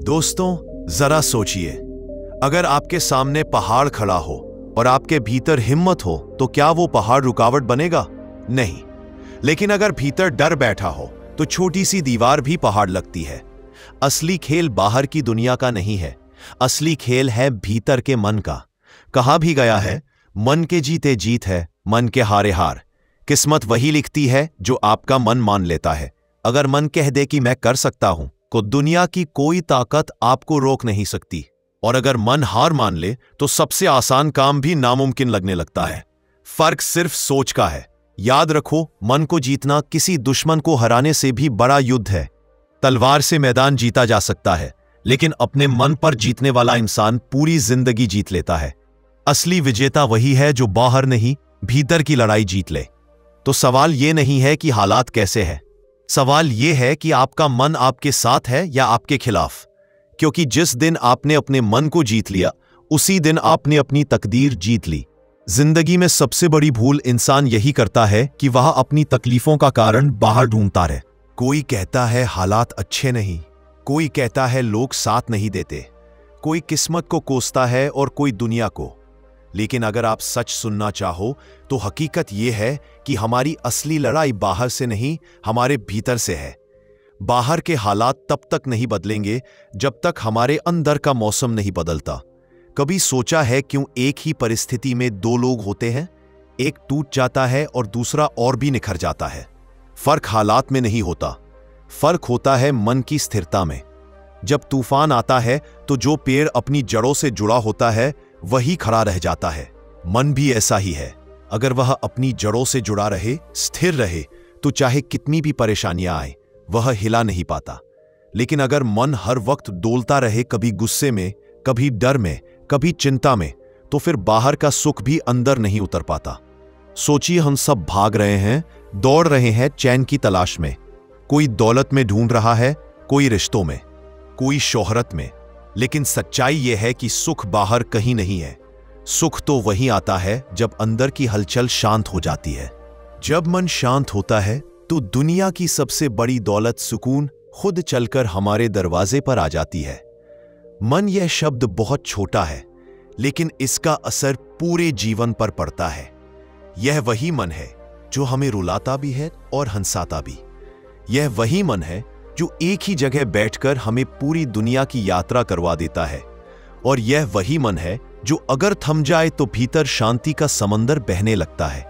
दोस्तों, जरा सोचिए, अगर आपके सामने पहाड़ खड़ा हो और आपके भीतर हिम्मत हो तो क्या वो पहाड़ रुकावट बनेगा? नहीं। लेकिन अगर भीतर डर बैठा हो तो छोटी सी दीवार भी पहाड़ लगती है। असली खेल बाहर की दुनिया का नहीं है, असली खेल है भीतर के मन का। कहा भी गया है, मन के जीते जीत है, मन के हारे हार। किस्मत वही लिखती है जो आपका मन मान लेता है। अगर मन कह दे कि मैं कर सकता हूं तो दुनिया की कोई ताकत आपको रोक नहीं सकती। और अगर मन हार मान ले तो सबसे आसान काम भी नामुमकिन लगने लगता है। फर्क सिर्फ सोच का है। याद रखो, मन को जीतना किसी दुश्मन को हराने से भी बड़ा युद्ध है। तलवार से मैदान जीता जा सकता है, लेकिन अपने मन पर जीतने वाला इंसान पूरी जिंदगी जीत लेता है। असली विजेता वही है जो बाहर नहीं, भीतर की लड़ाई जीत ले। तो सवाल यह नहीं है कि हालात कैसे हैं, सवाल यह है कि आपका मन आपके साथ है या आपके खिलाफ। क्योंकि जिस दिन आपने अपने मन को जीत लिया, उसी दिन आपने अपनी तकदीर जीत ली। जिंदगी में सबसे बड़ी भूल इंसान यही करता है कि वह अपनी तकलीफों का कारण बाहर ढूंढता रहे। कोई कहता है हालात अच्छे नहीं, कोई कहता है लोग साथ नहीं देते, कोई किस्मत को कोसता है और कोई दुनिया को। लेकिन अगर आप सच सुनना चाहो तो हकीकत यह है कि हमारी असली लड़ाई बाहर से नहीं, हमारे भीतर से है। बाहर के हालात तब तक नहीं बदलेंगे जब तक हमारे अंदर का मौसम नहीं बदलता। कभी सोचा है क्यों एक ही परिस्थिति में दो लोग होते हैं? एक टूट जाता है और दूसरा और भी निखर जाता है। फर्क हालात में नहीं होता, फर्क होता है मन की स्थिरता में। जब तूफान आता है तो जो पेड़ अपनी जड़ों से जुड़ा होता है वही खड़ा रह जाता है। मन भी ऐसा ही है। अगर वह अपनी जड़ों से जुड़ा रहे, स्थिर रहे, तो चाहे कितनी भी परेशानियां आए वह हिला नहीं पाता। लेकिन अगर मन हर वक्त डोलता रहे, कभी गुस्से में, कभी डर में, कभी चिंता में, तो फिर बाहर का सुख भी अंदर नहीं उतर पाता। सोचिए, हम सब भाग रहे हैं, दौड़ रहे हैं चैन की तलाश में। कोई दौलत में ढूंढ रहा है, कोई रिश्तों में, कोई शोहरत में। लेकिन सच्चाई यह है कि सुख बाहर कहीं नहीं है। सुख तो वही आता है जब अंदर की हलचल शांत हो जाती है। जब मन शांत होता है तो दुनिया की सबसे बड़ी दौलत, सुकून, खुद चलकर हमारे दरवाजे पर आ जाती है। मन यह शब्द बहुत छोटा है, लेकिन इसका असर पूरे जीवन पर पड़ता है। यह वही मन है जो हमें रुलाता भी है और हंसाता भी। यह वही मन है जो एक ही जगह बैठकर हमें पूरी दुनिया की यात्रा करवा देता है। और यह वही मन है जो अगर थम जाए तो भीतर शांति का समंदर बहने लगता है।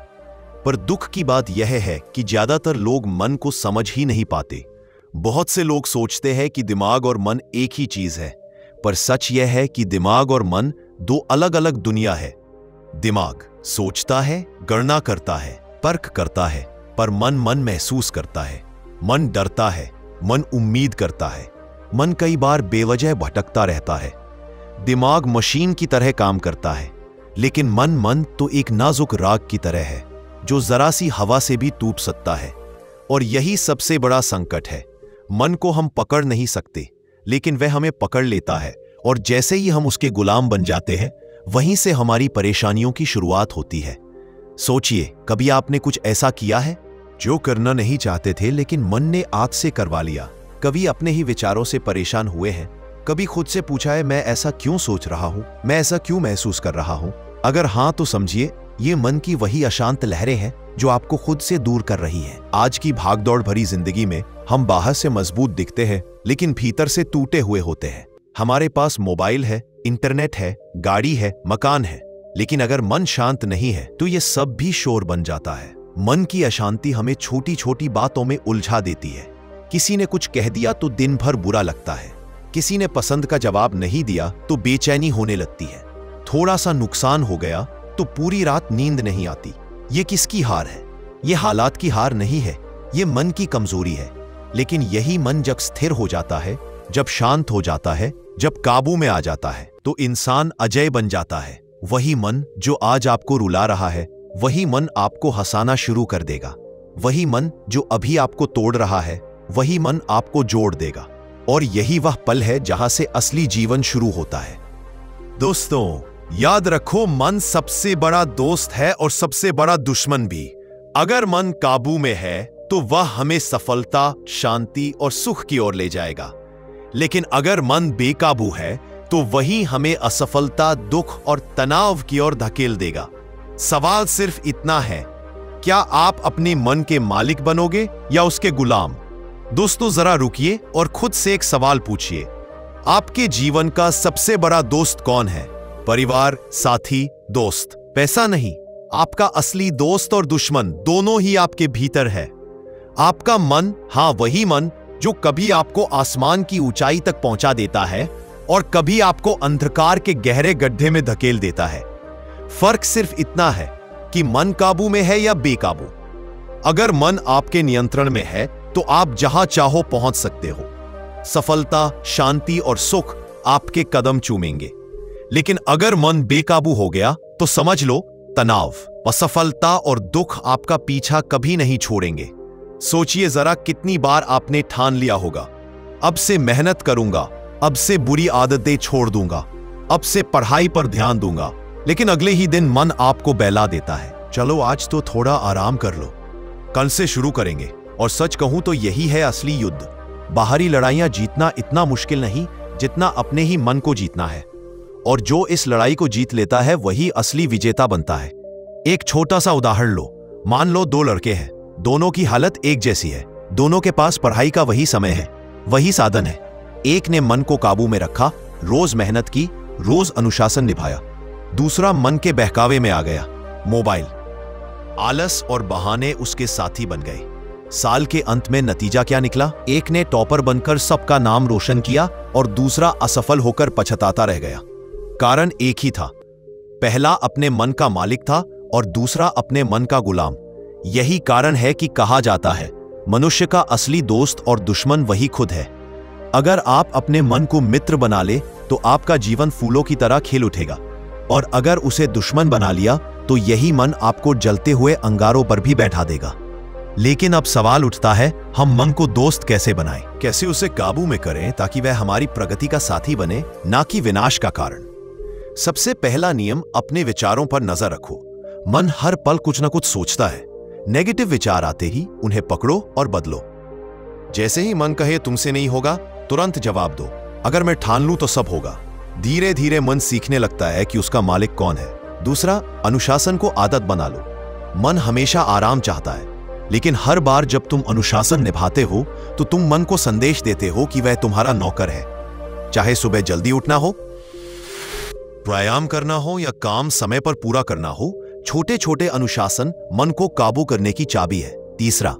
पर दुख की बात यह है कि ज्यादातर लोग मन को समझ ही नहीं पाते। बहुत से लोग सोचते हैं कि दिमाग और मन एक ही चीज है, पर सच यह है कि दिमाग और मन दो अलग अलग दुनिया है। दिमाग सोचता है, गणना करता है, परख करता है, पर मन महसूस करता है। मन डरता है, मन उम्मीद करता है, मन कई बार बेवजह भटकता रहता है। दिमाग मशीन की तरह काम करता है, लेकिन मन तो एक नाजुक राग की तरह है जो जरा सी हवा से भी टूट सकता है। और यही सबसे बड़ा संकट है। मन को हम पकड़ नहीं सकते, लेकिन वह हमें पकड़ लेता है। और जैसे ही हम उसके गुलाम बन जाते हैं, वहीं से हमारी परेशानियों की शुरुआत होती है। सोचिए, कभी आपने कुछ ऐसा किया है जो करना नहीं चाहते थे लेकिन मन ने आपसे करवा लिया? कभी अपने ही विचारों से परेशान हुए हैं? कभी खुद से पूछा है, मैं ऐसा क्यों सोच रहा हूं, मैं ऐसा क्यों महसूस कर रहा हूं? अगर हां तो समझिए, ये मन की वही अशांत लहरें हैं जो आपको खुद से दूर कर रही हैं। आज की भागदौड़ भरी जिंदगी में हम बाहर से मजबूत दिखते हैं, लेकिन भीतर से टूटे हुए होते हैं। हमारे पास मोबाइल है, इंटरनेट है, गाड़ी है, मकान है, लेकिन अगर मन शांत नहीं है तो ये सब भी शोर बन जाता है। मन की अशांति हमें छोटी छोटी बातों में उलझा देती है। किसी ने कुछ कह दिया तो दिन भर बुरा लगता है। किसी ने पसंद का जवाब नहीं दिया तो बेचैनी होने लगती है। थोड़ा सा नुकसान हो गया तो पूरी रात नींद नहीं आती। ये किसकी हार है? ये हालात की हार नहीं है, ये मन की कमजोरी है। लेकिन यही मन जब स्थिर हो जाता है, जब शांत हो जाता है, जब काबू में आ जाता है, तो इंसान अजय बन जाता है। वही मन जो आज आपको रुला रहा है, वही मन आपको हंसाना शुरू कर देगा। वही मन जो अभी आपको तोड़ रहा है, वही मन आपको जोड़ देगा। और यही वह पल है जहां से असली जीवन शुरू होता है। दोस्तों, याद रखो, मन सबसे बड़ा दोस्त है और सबसे बड़ा दुश्मन भी। अगर मन काबू में है तो वह हमें सफलता, शांति और सुख की ओर ले जाएगा। लेकिन अगर मन बेकाबू है तो वही हमें असफलता, दुख और तनाव की ओर धकेल देगा। सवाल सिर्फ इतना है, क्या आप अपने मन के मालिक बनोगे या उसके गुलाम? दोस्तों, जरा रुकिए और खुद से एक सवाल पूछिए, आपके जीवन का सबसे बड़ा दोस्त कौन है? परिवार, साथी, दोस्त? पैसा नहीं। आपका असली दोस्त और दुश्मन दोनों ही आपके भीतर है। आपका मन, हां वही मन जो कभी आपको आसमान की ऊंचाई तक पहुंचा देता है और कभी आपको अंधकार के गहरे गड्ढे में धकेल देता है। फर्क सिर्फ इतना है कि मन काबू में है या बेकाबू। अगर मन आपके नियंत्रण में है तो आप जहां चाहो पहुंच सकते हो। सफलता, शांति और सुख आपके कदम चूमेंगे। लेकिन अगर मन बेकाबू हो गया तो समझ लो, तनाव, असफलता और दुख आपका पीछा कभी नहीं छोड़ेंगे। सोचिए जरा, कितनी बार आपने ठान लिया होगा, अब से मेहनत करूंगा, अब से बुरी आदतें छोड़ दूंगा, अब से पढ़ाई पर ध्यान दूंगा, लेकिन अगले ही दिन मन आपको बहला देता है, चलो आज तो थोड़ा आराम कर लो, कल से शुरू करेंगे। और सच कहूं तो यही है असली युद्ध। बाहरी लड़ाइयां जीतना इतना मुश्किल नहीं जितना अपने ही मन को जीतना है, और जो इस लड़ाई को जीत लेता है वही असली विजेता बनता है। एक छोटा सा उदाहरण लो। मान लो दो लड़के हैं, दोनों की हालत एक जैसी है, दोनों के पास पढ़ाई का वही समय है, वही साधन है। एक ने मन को काबू में रखा, रोज मेहनत की, रोज अनुशासन निभाया। दूसरा मन के बहकावे में आ गया, मोबाइल, आलस और बहाने उसके साथी बन गए। साल के अंत में नतीजा क्या निकला? एक ने टॉपर बनकर सबका नाम रोशन किया और दूसरा असफल होकर पछताता रह गया। कारण एक ही था, पहला अपने मन का मालिक था और दूसरा अपने मन का गुलाम। यही कारण है कि कहा जाता है, मनुष्य का असली दोस्त और दुश्मन वही खुद है। अगर आप अपने मन को मित्र बना ले तो आपका जीवन फूलों की तरह खिल उठेगा, और अगर उसे दुश्मन बना लिया तो यही मन आपको जलते हुए अंगारों पर भी बैठा देगा। लेकिन अब सवाल उठता है, हम मन को दोस्त कैसे बनाएं? कैसे उसे काबू में करें ताकि वह हमारी प्रगति का साथी बने, ना कि विनाश का कारण? सबसे पहला नियम, अपने विचारों पर नजर रखो। मन हर पल कुछ ना कुछ सोचता है। नेगेटिव विचार आते ही उन्हें पकड़ो और बदलो। जैसे ही मन कहे तुमसे नहीं होगा, तुरंत जवाब दो, अगर मैं ठान लूं तो सब होगा। धीरे धीरे मन सीखने लगता है कि उसका मालिक कौन है। दूसरा, अनुशासन को आदत बना लो। मन हमेशा आराम चाहता है, लेकिन हर बार जब तुम अनुशासन निभाते हो तो तुम मन को संदेश देते हो कि वह तुम्हारा नौकर है। चाहे सुबह जल्दी उठना हो, व्यायाम करना हो या काम समय पर पूरा करना हो, छोटे छोटे अनुशासन मन को काबू करने की चाबी है। तीसरा,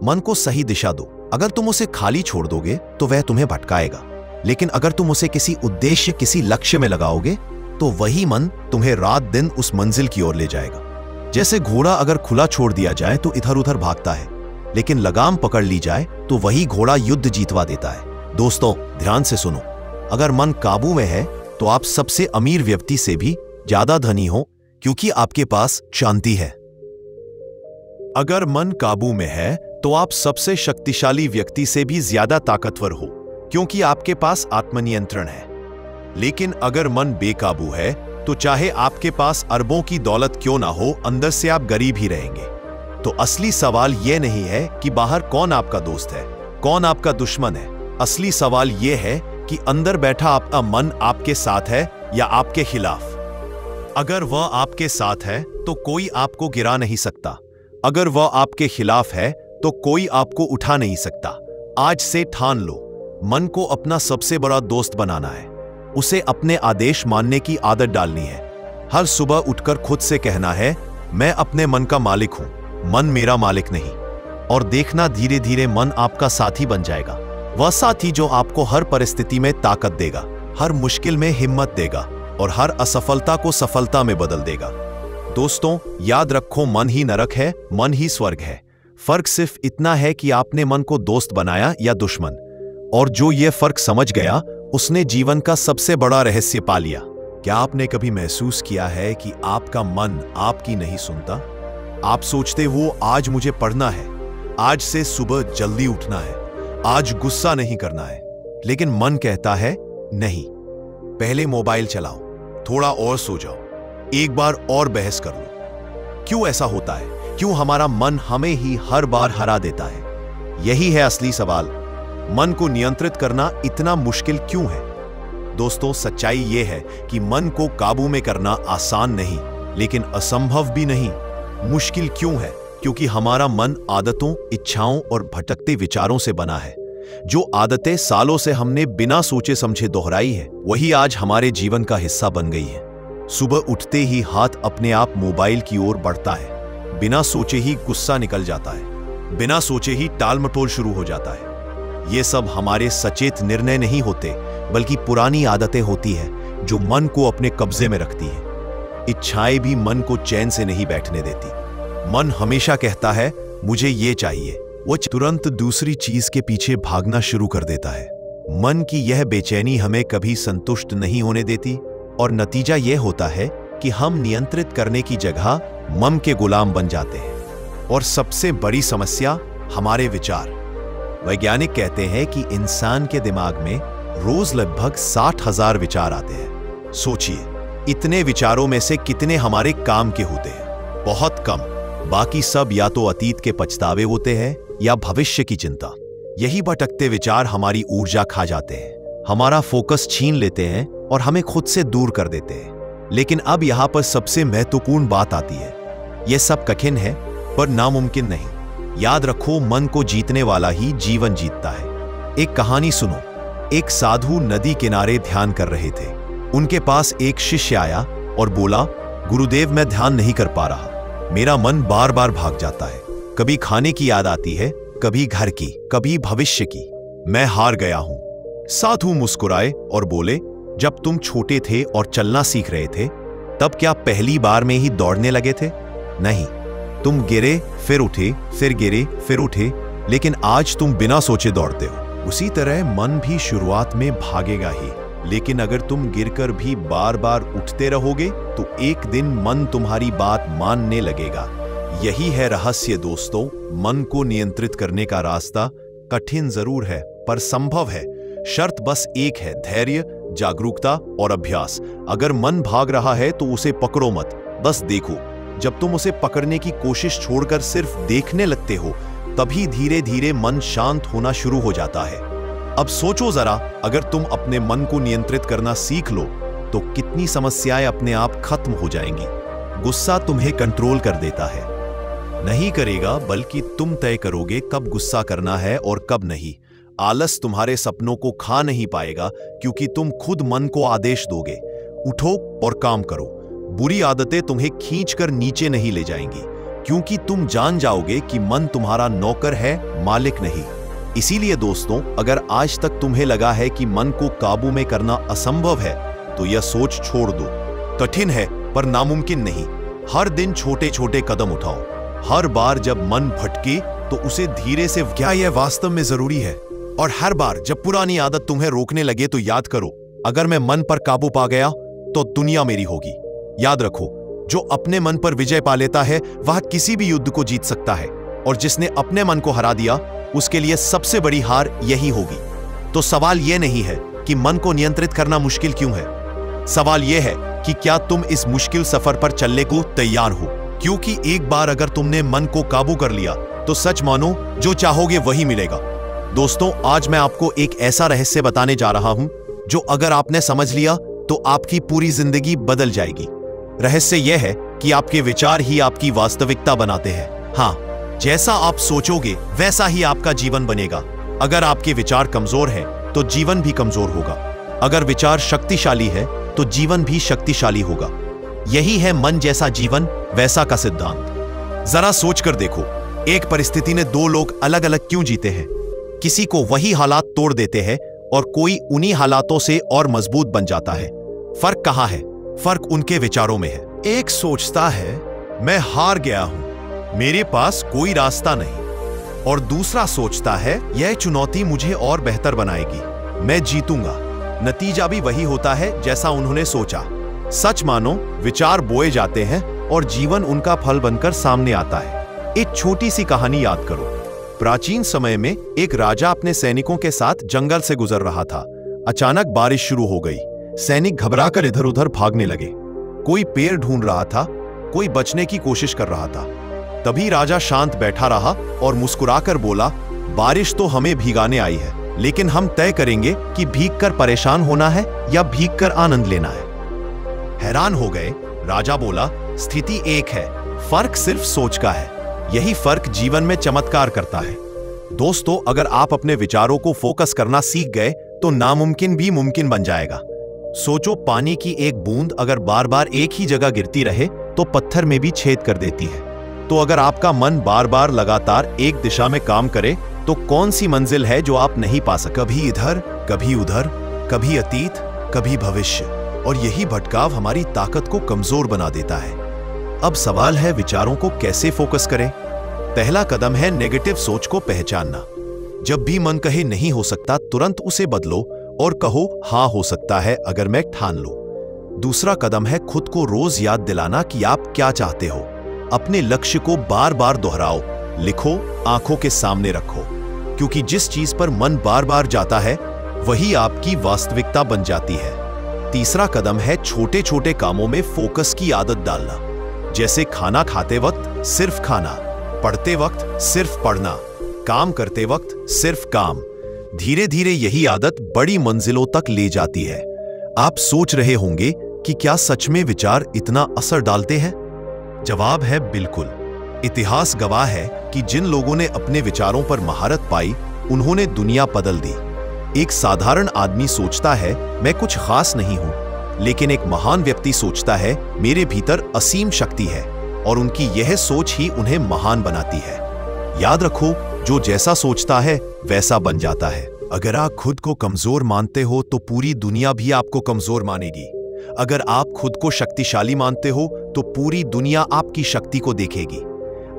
मन को सही दिशा दो। अगर तुम उसे खाली छोड़ दोगे तो वह तुम्हें भटकाएगा, लेकिन अगर तुम उसे किसी उद्देश्य, किसी लक्ष्य में लगाओगे तो वही मन तुम्हें रात दिन उस मंजिल की ओर ले जाएगा। जैसे घोड़ा अगर खुला छोड़ दिया जाए तो इधर उधर भागता है, लेकिन लगाम पकड़ ली जाए तो वही घोड़ा युद्ध जीतवा देता है। दोस्तों, ध्यान से सुनो, अगर मन काबू में है तो आप सबसे अमीर व्यक्ति से भी ज्यादा धनी हो, क्योंकि आपके पास शांति है। अगर मन काबू में है तो आप सबसे शक्तिशाली व्यक्ति से भी ज्यादा ताकतवर हो, क्योंकि आपके पास आत्मनियंत्रण है। लेकिन अगर मन बेकाबू है तो चाहे आपके पास अरबों की दौलत क्यों ना हो, अंदर से आप गरीब ही रहेंगे। तो असली सवाल यह नहीं है कि बाहर कौन आपका दोस्त है, कौन आपका दुश्मन है। असली सवाल यह है कि अंदर बैठा आपका मन आपके साथ है या आपके खिलाफ। अगर वह आपके साथ है तो कोई आपको गिरा नहीं सकता, अगर वह आपके खिलाफ है तो कोई आपको उठा नहीं सकता। आज से ठान लो, मन को अपना सबसे बड़ा दोस्त बनाना है। उसे अपने आदेश मानने की आदत डालनी है। हर सुबह उठकर खुद से कहना है, मैं अपने मन का मालिक हूं, मन मेरा मालिक नहीं। और देखना, धीरे धीरे मन आपका साथी बन जाएगा। वह साथी जो आपको हर परिस्थिति में ताकत देगा, हर मुश्किल में हिम्मत देगा और हर असफलता को सफलता में बदल देगा। दोस्तों, याद रखो, मन ही नरक है, मन ही स्वर्ग है। फर्क सिर्फ इतना है कि आपने मन को दोस्त बनाया या दुश्मन। और जो ये फर्क समझ गया, उसने जीवन का सबसे बड़ा रहस्य पा लिया। क्या आपने कभी महसूस किया है कि आपका मन आपकी नहीं सुनता? आप सोचते हो, आज मुझे पढ़ना है, आज से सुबह जल्दी उठना है, आज गुस्सा नहीं करना है। लेकिन मन कहता है, नहीं, पहले मोबाइल चलाओ, थोड़ा और सो जाओ, एक बार और बहस कर लो। क्यों ऐसा होता है? क्यों हमारा मन हमें ही हर बार हरा देता है? यही है असली सवाल। मन को नियंत्रित करना इतना मुश्किल क्यों है? दोस्तों, सच्चाई यह है कि मन को काबू में करना आसान नहीं, लेकिन असंभव भी नहीं। मुश्किल क्यों है? क्योंकि हमारा मन आदतों, इच्छाओं और भटकते विचारों से बना है। जो आदतें सालों से हमने बिना सोचे समझे दोहराई है, वही आज हमारे जीवन का हिस्सा बन गई है। सुबह उठते ही हाथ अपने आप मोबाइल की ओर बढ़ता है, बिना सोचे ही गुस्सा निकल जाता है, बिना सोचे ही टालमटोल शुरू हो जाता है। ये सब हमारे सचेत निर्णय नहीं होते, बल्कि पुरानी आदतें होती है जो मन को अपने कब्जे में रखती है। इच्छाएं भी मन को चैन से नहीं बैठने देती। मन हमेशा कहता है मुझे ये चाहिए, वो तुरंत दूसरी चीज के पीछे भागना शुरू कर देता है। मन की यह बेचैनी हमें कभी संतुष्ट नहीं होने देती और नतीजा यह होता है कि हम नियंत्रित करने की जगह मन के गुलाम बन जाते हैं। और सबसे बड़ी समस्या हमारे विचार। वैज्ञानिक कहते हैं कि इंसान के दिमाग में रोज लगभग 60,000 विचार आते हैं। सोचिए, इतने विचारों में से कितने हमारे काम के होते हैं? बहुत कम। बाकी सब या तो अतीत के पछतावे होते हैं या भविष्य की चिंता। यही भटकते विचार हमारी ऊर्जा खा जाते हैं, हमारा फोकस छीन लेते हैं और हमें खुद से दूर कर देते हैं। लेकिन अब यहां पर सबसे महत्वपूर्ण बात आती है। यह सब कठिन है पर नामुमकिन नहीं। याद रखो, मन को जीतने वाला ही जीवन जीतता है। एक कहानी सुनो। एक साधु नदी किनारे ध्यान कर रहे थे। उनके पास एक शिष्य आया और बोला, गुरुदेव, मैं ध्यान नहीं कर पा रहा, मेरा मन बार बार भाग जाता है। कभी खाने की याद आती है, कभी घर की, कभी भविष्य की। मैं हार गया हूं। साधु मुस्कुराए और बोले, जब तुम छोटे थे और चलना सीख रहे थे, तब क्या पहली बार में ही दौड़ने लगे थे? नहीं, तुम गिरे, फिर उठे, फिर गिरे, फिर उठे, लेकिन आज तुम बिना सोचे दौड़ते हो। उसी तरह मन भी शुरुआत में भागेगा ही, लेकिन अगर तुम गिरकर भी बार बार उठते रहोगे तो एक दिन मन तुम्हारी बात मानने लगेगा। यही है रहस्य दोस्तों। मन को नियंत्रित करने का रास्ता कठिन जरूर है पर संभव है। शर्त बस एक है, धैर्य, जागरूकता और अभ्यास। अगर मन भाग रहा है तो उसे पकड़ो मत, बस देखो। जब तुम उसे पकड़ने की कोशिश छोड़कर सिर्फ देखने लगते हो, तभी धीरे धीरे मन शांत होना शुरू हो जाता है। अब सोचो जरा, अगर तुम अपने मन को नियंत्रित करना सीख लो तो कितनी समस्याएं अपने आप खत्म हो जाएंगी। गुस्सा तुम्हें कंट्रोल कर देता है। नहीं करेगा, बल्कि तुम तय करोगे कब गुस्सा करना है और कब नहीं। आलस तुम्हारे सपनों को खा नहीं पाएगा, क्योंकि तुम खुद मन को आदेश दोगे, उठो और काम करो। बुरी आदतें तुम्हें खींचकर नीचे नहीं ले जाएंगी, क्योंकि तुम जान जाओगे कि मन तुम्हारा नौकर है, मालिक नहीं। इसीलिए दोस्तों, अगर आज तक तुम्हें लगा है कि मन को काबू में करना असंभव है, तो यह सोच छोड़ दो। कठिन है पर नामुमकिन नहीं। हर दिन छोटे छोटे कदम उठाओ। हर बार जब मन भटके तो उसे धीरे से, क्या यह वास्तव में जरूरी है? और हर बार जब पुरानी आदत तुम्हें रोकने लगे तो याद करो, अगर मैं मन पर काबू पा गया तो दुनिया मेरी होगी। याद रखो, जो अपने मन पर विजय पा लेता है वह किसी भी युद्ध को जीत सकता है, और जिसने अपने मन को हरा दिया उसके लिए सबसे बड़ी हार यही होगी। तो सवाल यह नहीं है कि मन को नियंत्रित करना मुश्किल क्यों है। सवाल यह है कि क्या तुम इस मुश्किल सफर पर चलने को तैयार हो? क्योंकि एक बार अगर तुमने मन को काबू कर लिया तो सच मानो, जो चाहोगे वही मिलेगा। दोस्तों, आज मैं आपको एक ऐसा रहस्य बताने जा रहा हूं जो अगर आपने समझ लिया तो आपकी पूरी जिंदगी बदल जाएगी। रहस्य यह है कि आपके विचार ही आपकी वास्तविकता बनाते हैं। हाँ, जैसा आप सोचोगे वैसा ही आपका जीवन बनेगा। अगर आपके विचार कमजोर हैं तो जीवन भी कमजोर होगा। अगर विचार शक्तिशाली है तो जीवन भी शक्तिशाली होगा। यही है मन जैसा जीवन वैसा का सिद्धांत। जरा सोच कर देखो, एक परिस्थिति ने दो लोग अलग अलग क्यों जीते हैं? किसी को वही हालात तोड़ देते हैं और कोई उन्हीं हालातों से और मजबूत बन जाता है। फर्क कहां है? फर्क उनके विचारों में है। एक सोचता है मैं हार गया हूं, मेरे पास कोई रास्ता नहीं, और दूसरा सोचता है यह चुनौती मुझे और बेहतर बनाएगी, मैं जीतूंगा। नतीजा भी वही होता है जैसा उन्होंने सोचा। सच मानो, विचार बोए जाते हैं और जीवन उनका फल बनकर सामने आता है। एक छोटी सी कहानी याद करो। प्राचीन समय में एक राजा अपने सैनिकों के साथ जंगल से गुजर रहा था। अचानक बारिश शुरू हो गई। सैनिक घबराकर इधर उधर भागने लगे। कोई पेड़ ढूंढ रहा था, कोई बचने की कोशिश कर रहा था। तभी राजा शांत बैठा रहा और मुस्कुराकर बोला, बारिश तो हमें भिगाने आई है, लेकिन हम तय करेंगे कि भीग कर परेशान होना है या भीग कर आनंद लेना है। हैरान हो गए, राजा बोला, स्थिति एक है, फर्क सिर्फ सोच का है। यही फर्क जीवन में चमत्कार करता है। दोस्तों, अगर आप अपने विचारों को फोकस करना सीख गए तो नामुमकिन भी मुमकिन बन जाएगा। सोचो, पानी की एक बूंद अगर बार बार एक ही जगह गिरती रहे तो पत्थर में भी छेद कर देती है। तो अगर आपका मन बार बार लगातार एक दिशा में काम करे तो कौन सी मंजिल है जो आप नहीं पा सकते? कभी इधर, कभी उधर, कभी अतीत, कभी भविष्य, और यही भटकाव हमारी ताकत को कमजोर बना देता है। अब सवाल है, विचारों को कैसे फोकस करें? पहला कदम है नेगेटिव सोच को पहचानना। जब भी मन कहे नहीं हो सकता, तुरंत उसे बदलो और कहो हाँ हो सकता है अगर मैं ठान लूं। दूसरा कदम है खुद को रोज याद दिलाना कि आप क्या चाहते हो। अपने लक्ष्य को बार बार दोहराओ, लिखो, आंखों के सामने रखो, क्योंकि जिस चीज पर मन बार बार जाता है वही आपकी वास्तविकता बन जाती है। तीसरा कदम है छोटे छोटे कामों में फोकस की आदत डालना, जैसे खाना खाते वक्त सिर्फ खाना, पढ़ते वक्त सिर्फ पढ़ना, काम करते वक्त सिर्फ काम। धीरे धीरे यही आदत बड़ी मंजिलों तक ले जाती है। आप सोच रहे होंगे कि क्या सच में विचार इतना असर डालते हैं? जवाब है बिल्कुल। इतिहास गवाह है कि जिन लोगों ने अपने विचारों पर महारत पाई, उन्होंने दुनिया बदल दी। एक साधारण आदमी सोचता है मैं कुछ खास नहीं हूं, लेकिन एक महान व्यक्ति सोचता है मेरे भीतर असीम शक्ति है, और उनकी यह सोच ही उन्हें महान बनाती है। याद रखो, जो जैसा सोचता है वैसा बन जाता है। अगर आप खुद को कमजोर मानते हो तो पूरी दुनिया भी आपको कमजोर मानेगी। अगर आप खुद को शक्तिशाली मानते हो तो पूरी दुनिया आपकी शक्ति को देखेगी।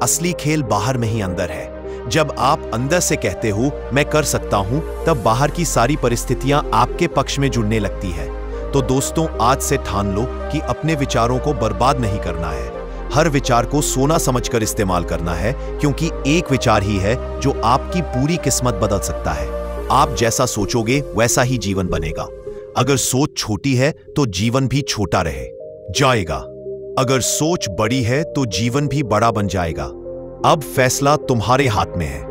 असली खेल बाहर में ही अंदर है। जब आप अंदर से कहते हो मैं कर सकता हूं, तब बाहर की सारी परिस्थितियां आपके पक्ष में जुड़ने लगती है। तो दोस्तों, आज से ठान लो कि अपने विचारों को बर्बाद नहीं करना है। हर विचार को सोना समझकर इस्तेमाल करना है, क्योंकि एक विचार ही है जो आपकी पूरी किस्मत बदल सकता है। आप जैसा सोचोगे वैसा ही जीवन बनेगा। अगर सोच छोटी है तो जीवन भी छोटा रहे जाएगा। अगर सोच बड़ी है तो जीवन भी बड़ा बन जाएगा। अब फैसला तुम्हारे हाथ में है।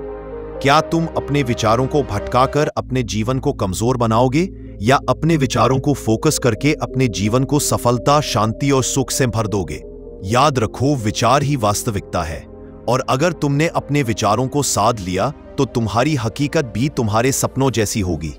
क्या तुम अपने विचारों को भटकाकर अपने जीवन को कमजोर बनाओगे, या अपने विचारों को फोकस करके अपने जीवन को सफलता, शांति और सुख से भर दोगे? याद रखो, विचार ही वास्तविकता है, और अगर तुमने अपने विचारों को साध लिया तो तुम्हारी हकीकत भी तुम्हारे सपनों जैसी होगी।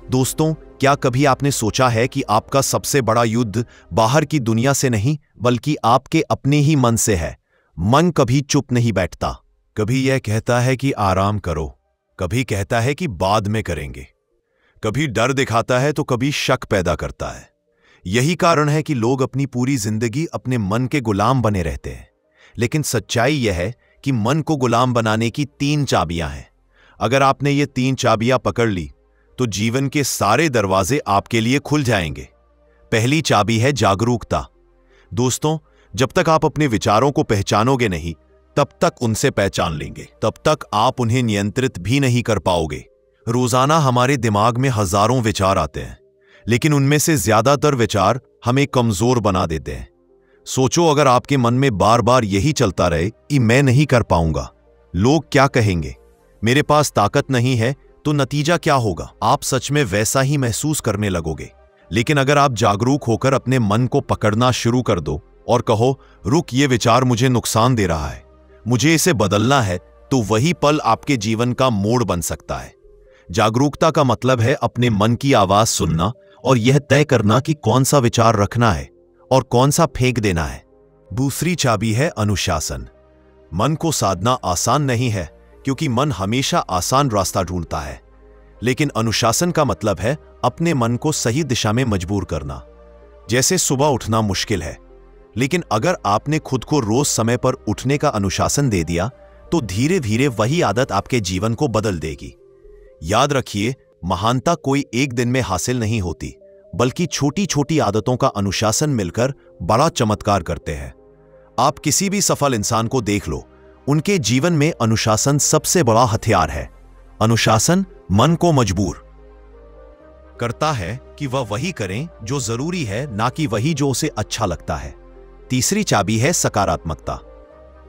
दोस्तों, क्या कभी आपने सोचा है कि आपका सबसे बड़ा युद्ध बाहर की दुनिया से नहीं, बल्कि आपके अपने ही मन से है? मन कभी चुप नहीं बैठता। कभी यह कहता है कि आराम करो, कभी कहता है कि बाद में करेंगे, कभी डर दिखाता है तो कभी शक पैदा करता है। यही कारण है कि लोग अपनी पूरी जिंदगी अपने मन के गुलाम बने रहते हैं। लेकिन सच्चाई यह है कि मन को गुलाम बनाने की 3 चाबियां हैं। अगर आपने ये 3 चाबियां पकड़ ली तो जीवन के सारे दरवाजे आपके लिए खुल जाएंगे। पहली चाबी है जागरूकता। दोस्तों, जब तक आप अपने विचारों को पहचानोगे नहीं, तब तक उनसे पहचान लेंगे, तब तक आप उन्हें नियंत्रित भी नहीं कर पाओगे। रोजाना हमारे दिमाग में हजारों विचार आते हैं, लेकिन उनमें से ज्यादातर विचार हमें कमजोर बना देते हैं। सोचो, अगर आपके मन में बार बार यही चलता रहे कि मैं नहीं कर पाऊंगा, लोग क्या कहेंगे, मेरे पास ताकत नहीं है, तो नतीजा क्या होगा? आप सच में वैसा ही महसूस करने लगोगे। लेकिन अगर आप जागरूक होकर अपने मन को पकड़ना शुरू कर दो और कहो, रुक, ये विचार मुझे नुकसान दे रहा है, मुझे इसे बदलना है, तो वही पल आपके जीवन का मोड़ बन सकता है। जागरूकता का मतलब है अपने मन की आवाज सुनना और यह तय करना कि कौन सा विचार रखना है और कौन सा फेंक देना है। दूसरी चाबी है अनुशासन। मन को साधना आसान नहीं है, क्योंकि मन हमेशा आसान रास्ता ढूंढता है। लेकिन अनुशासन का मतलब है अपने मन को सही दिशा में मजबूर करना। जैसे सुबह उठना मुश्किल है, लेकिन अगर आपने खुद को रोज समय पर उठने का अनुशासन दे दिया तो धीरे धीरे वही आदत आपके जीवन को बदल देगी। याद रखिए, महानता कोई एक दिन में हासिल नहीं होती, बल्कि छोटी छोटी आदतों का अनुशासन मिलकर बड़ा चमत्कार करते हैं। आप किसी भी सफल इंसान को देख लो, उनके जीवन में अनुशासन सबसे बड़ा हथियार है। अनुशासन मन को मजबूर करता है कि वह वही करें जो जरूरी है, ना कि वही जो उसे अच्छा लगता है। तीसरी चाबी है सकारात्मकता।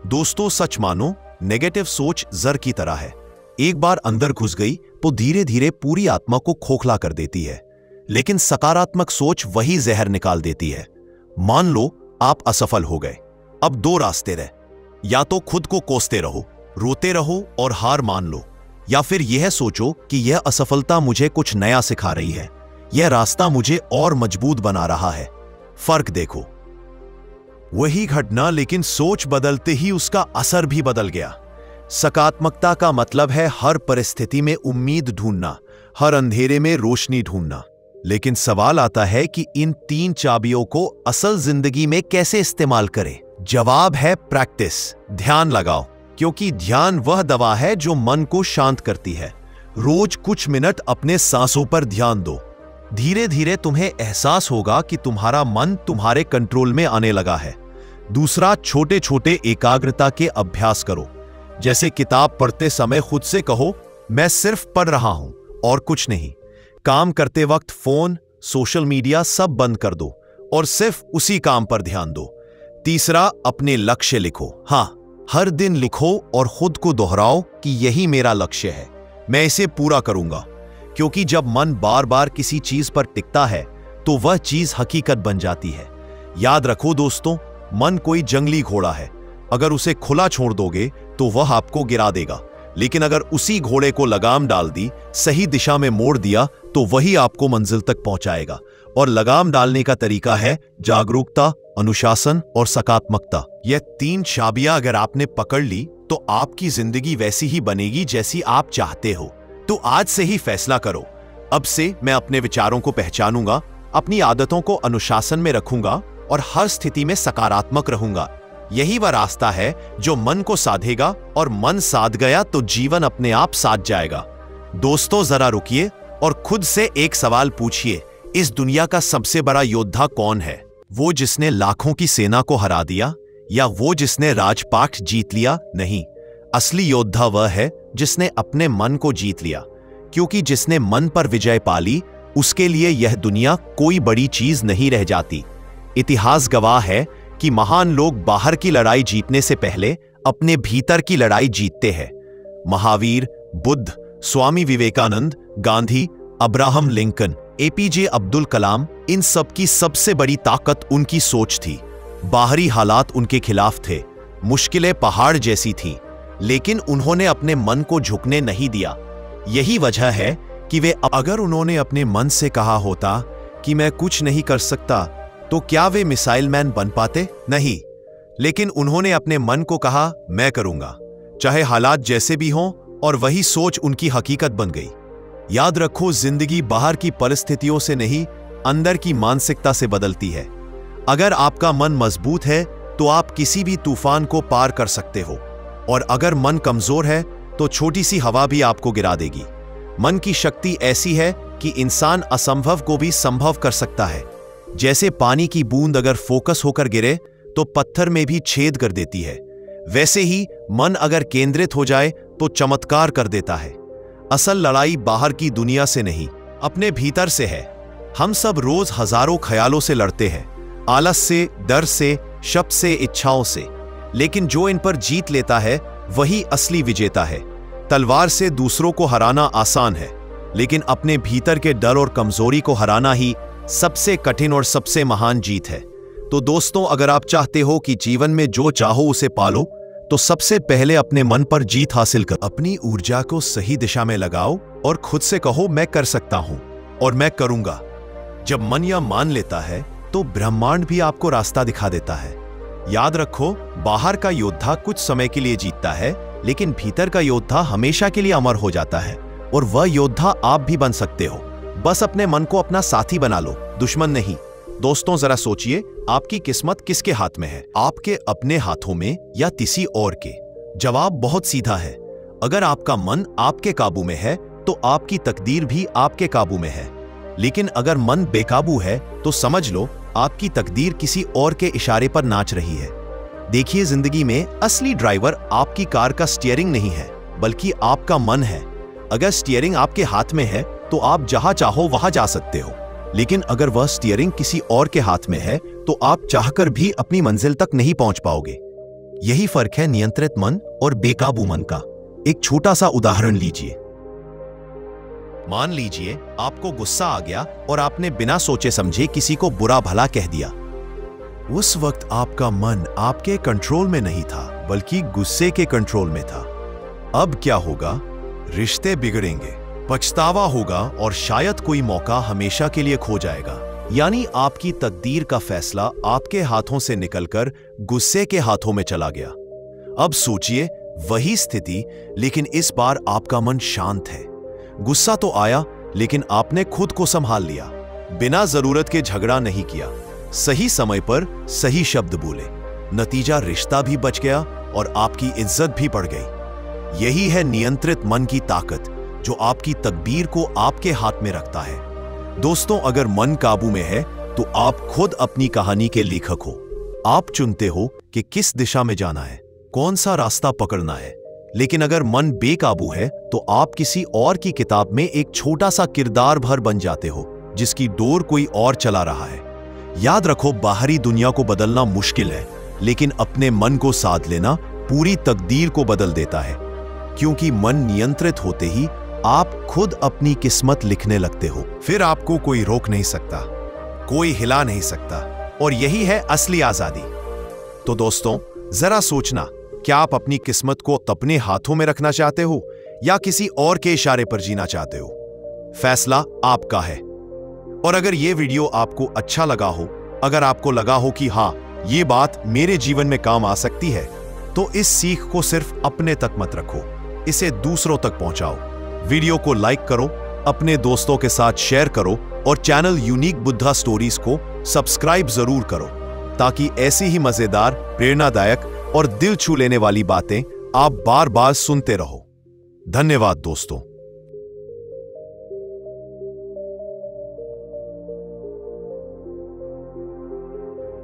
दोस्तों, सच मानो, नेगेटिव सोच जहर की तरह है। एक बार अंदर घुस गई तो धीरे धीरे पूरी आत्मा को खोखला कर देती है। लेकिन सकारात्मक सोच वही जहर निकाल देती है। मान लो आप असफल हो गए, अब दो रास्ते रहे, या तो खुद को कोसते रहो, रोते रहो और हार मान लो, या फिर यह सोचो कि यह असफलता मुझे कुछ नया सिखा रही है, यह रास्ता मुझे और मजबूत बना रहा है। फर्क देखो, वही घटना, लेकिन सोच बदलते ही उसका असर भी बदल गया। सकारात्मकता का मतलब है हर परिस्थिति में उम्मीद ढूंढना, हर अंधेरे में रोशनी ढूंढना। लेकिन सवाल आता है कि इन 3 चाबियों को असल जिंदगी में कैसे इस्तेमाल करें? जवाब है प्रैक्टिस, ध्यान लगाओ, क्योंकि ध्यान वह दवा है जो मन को शांत करती है। रोज कुछ मिनट अपने सांसों पर ध्यान दो। धीरे धीरे तुम्हें एहसास होगा कि तुम्हारा मन तुम्हारे कंट्रोल में आने लगा है। दूसरा, छोटे छोटे एकाग्रता के अभ्यास करो। जैसे किताब पढ़ते समय खुद से कहो, मैं सिर्फ पढ़ रहा हूं और कुछ नहीं। काम करते वक्त फोन, सोशल मीडिया सब बंद कर दो और सिर्फ उसी काम पर ध्यान दो। तीसरा, अपने लक्ष्य लिखो। हां, हर दिन लिखो और खुद को दोहराओ कि यही मेरा लक्ष्य है, मैं इसे पूरा करूंगा। क्योंकि जब मन बार बार किसी चीज पर टिकता है तो वह चीज हकीकत बन जाती है। याद रखो दोस्तों, मन कोई जंगली घोड़ा है। अगर उसे खुला छोड़ दोगे तो वह आपको गिरा देगा, लेकिन अगर उसी घोड़े को लगाम डाल दी, सही दिशा में मोड़ दिया, तो वही आपको मंजिल तक पहुंचाएगा। और लगाम डालने का तरीका है जागरूकता, अनुशासन और सकारात्मकता। यह 3 चाबियां अगर आपने पकड़ ली तो आपकी जिंदगी वैसी ही बनेगी जैसी आप चाहते हो। तो आज से ही फैसला करो, अब से मैं अपने विचारों को पहचानूंगा, अपनी आदतों को अनुशासन में रखूंगा और हर स्थिति में सकारात्मक रहूंगा। यही वह रास्ता है जो मन को साधेगा, और मन साध गया तो जीवन अपने आप साध जाएगा। दोस्तों, जरा रुकिए और खुद से एक सवाल पूछिए, इस दुनिया का सबसे बड़ा योद्धा कौन है? वो जिसने लाखों की सेना को हरा दिया, या वो जिसने राजपाट जीत लिया? नहीं, असली योद्धा वह है जिसने अपने मन को जीत लिया। क्योंकि जिसने मन पर विजय पाली, उसके लिए यह दुनिया कोई बड़ी चीज नहीं रह जाती। इतिहास गवाह है कि महान लोग बाहर की लड़ाई जीतने से पहले अपने भीतर की लड़ाई जीतते हैं। महावीर, बुद्ध, स्वामी विवेकानंद, गांधी, अब्राहम लिंकन, एपीजे अब्दुल कलाम, इन सब की सबसे बड़ी ताकत उनकी सोच थी। बाहरी हालात उनके खिलाफ थे, मुश्किलें पहाड़ जैसी थीं, लेकिन उन्होंने अपने मन को झुकने नहीं दिया। यही वजह है कि अगर उन्होंने अपने मन से कहा होता कि मैं कुछ नहीं कर सकता, तो क्या वे मिसाइल मैन बन पाते? नहीं। लेकिन उन्होंने अपने मन को कहा, मैं करूंगा, चाहे हालात जैसे भी हों, और वही सोच उनकी हकीकत बन गई। याद रखो, जिंदगी बाहर की परिस्थितियों से नहीं, अंदर की मानसिकता से बदलती है। अगर आपका मन मजबूत है तो आप किसी भी तूफान को पार कर सकते हो, और अगर मन कमजोर है तो छोटी सी हवा भी आपको गिरा देगी। मन की शक्ति ऐसी है कि इंसान असंभव को भी संभव कर सकता है। जैसे पानी की बूंद अगर फोकस होकर गिरे तो पत्थर में भी छेद कर देती है, वैसे ही मन अगर केंद्रित हो जाए तो चमत्कार कर देता है। असल लड़ाई बाहर की दुनिया से नहीं, अपने भीतर से है। हम सब रोज हजारों ख्यालों से लड़ते हैं, आलस से, डर से, शब्द से, इच्छाओं से। लेकिन जो इन पर जीत लेता है वही असली विजेता है। तलवार से दूसरों को हराना आसान है, लेकिन अपने भीतर के डर और कमजोरी को हराना ही सबसे कठिन और सबसे महान जीत है। तो दोस्तों, अगर आप चाहते हो कि जीवन में जो चाहो उसे पालो, तो सबसे पहले अपने मन पर जीत हासिल कर अपनी ऊर्जा को सही दिशा में लगाओ और खुद से कहो, मैं कर सकता हूं और मैं करूंगा। जब मन यह मान लेता है तो ब्रह्मांड भी आपको रास्ता दिखा देता है। याद रखो, बाहर का योद्धा कुछ समय के लिए जीतता है, लेकिन भीतर का योद्धा हमेशा के लिए अमर हो जाता है। और वह योद्धा आप भी बन सकते हो। बस अपने मन को अपना साथी बना लो, दुश्मन नहीं। दोस्तों, जरा सोचिए, आपकी किस्मत किसके हाथ में है? आपके अपने हाथों में या किसी और के? जवाब बहुत सीधा है। अगर आपका मन आपके काबू में है तो आपकी तकदीर भी आपके काबू में है। लेकिन अगर मन बेकाबू है तो समझ लो आपकी तकदीर किसी और के इशारे पर नाच रही है। देखिए, जिंदगी में असली ड्राइवर आपकी कार का स्टीयरिंग नहीं है, बल्कि आपका मन है। अगर स्टीयरिंग आपके हाथ में है तो आप जहां चाहो वहां जा सकते हो, लेकिन अगर वह स्टीयरिंग किसी और के हाथ में है तो आप चाहकर भी अपनी मंजिल तक नहीं पहुंच पाओगे। यही फर्क है नियंत्रित मन और बेकाबू मन का। एक छोटा सा उदाहरण लीजिए। मान लीजिए आपको गुस्सा आ गया और आपने बिना सोचे समझे किसी को बुरा भला कह दिया। उस वक्त आपका मन आपके कंट्रोल में नहीं था, बल्कि गुस्से के कंट्रोल में था। अब क्या होगा? रिश्ते बिगड़ेंगे, पछतावा होगा और शायद कोई मौका हमेशा के लिए खो जाएगा। यानी आपकी तकदीर का फैसला आपके हाथों से निकलकर गुस्से के हाथों में चला गया। अब सोचिए वही स्थिति, लेकिन इस बार आपका मन शांत है। गुस्सा तो आया, लेकिन आपने खुद को संभाल लिया। बिना जरूरत के झगड़ा नहीं किया, सही समय पर सही शब्द बोले। नतीजा रिश्ता भी बच गया और आपकी इज्जत भी बढ़ गई। यही है नियंत्रित मन की ताकत, जो आपकी तकदीर को आपके हाथ में रखता है। दोस्तों, अगर मन काबू में है तो आप खुद अपनी कहानी के लेखक हो। आप चुनते हो कि किस दिशा में जाना है, कौन सा रास्ता पकड़ना है। लेकिन अगर मन बेकाबू है तो आप किसी और की किताब में एक छोटा सा किरदार भर बन जाते हो, जिसकी डोर कोई और चला रहा है। याद रखो, बाहरी दुनिया को बदलना मुश्किल है, लेकिन अपने मन को साध लेना पूरी तकदीर को बदल देता है। क्योंकि मन नियंत्रित होते ही आप खुद अपनी किस्मत लिखने लगते हो। फिर आपको कोई रोक नहीं सकता, कोई हिला नहीं सकता, और यही है असली आजादी। तो दोस्तों, जरा सोचना, क्या आप अपनी किस्मत को अपने हाथों में रखना चाहते हो या किसी और के इशारे पर जीना चाहते हो? फैसला आपका है। और अगर यह वीडियो आपको अच्छा लगा हो, अगर आपको लगा हो कि हाँ, ये बात मेरे जीवन में काम आ सकती है, तो इस सीख को सिर्फ अपने तक मत रखो, इसे दूसरों तक पहुंचाओ। वीडियो को लाइक करो, अपने दोस्तों के साथ शेयर करो और चैनल यूनिक बुद्धा स्टोरीज को सब्सक्राइब जरूर करो, ताकि ऐसी ही मजेदार, प्रेरणादायक और दिल छू लेने वाली बातें आप बार बार सुनते रहो। धन्यवाद दोस्तों।